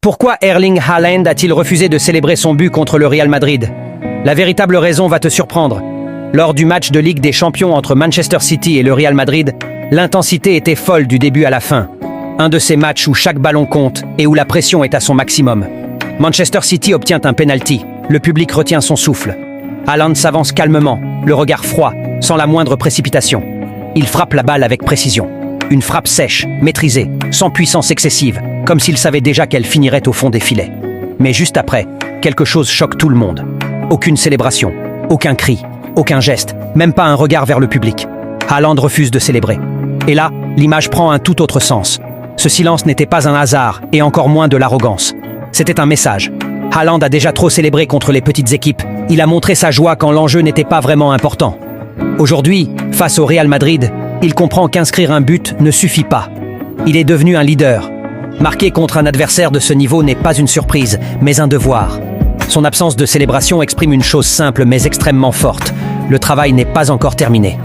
Pourquoi Erling Haaland a-t-il refusé de célébrer son but contre le Real Madrid? La véritable raison va te surprendre. Lors du match de Ligue des Champions entre Manchester City et le Real Madrid, l'intensité était folle du début à la fin. Un de ces matchs où chaque ballon compte et où la pression est à son maximum. Manchester City obtient un penalty. Le public retient son souffle. Haaland s'avance calmement, le regard froid, sans la moindre précipitation. Il frappe la balle avec précision. Une frappe sèche, maîtrisée, sans puissance excessive, comme s'il savait déjà qu'elle finirait au fond des filets. Mais juste après, quelque chose choque tout le monde. Aucune célébration, aucun cri, aucun geste, même pas un regard vers le public. Haaland refuse de célébrer. Et là, l'image prend un tout autre sens. Ce silence n'était pas un hasard, et encore moins de l'arrogance. C'était un message. Haaland a déjà trop célébré contre les petites équipes. Il a montré sa joie quand l'enjeu n'était pas vraiment important. Aujourd'hui, face au Real Madrid, il comprend qu'inscrire un but ne suffit pas. Il est devenu un leader. Marquer contre un adversaire de ce niveau n'est pas une surprise, mais un devoir. Son absence de célébration exprime une chose simple mais extrêmement forte. Le travail n'est pas encore terminé.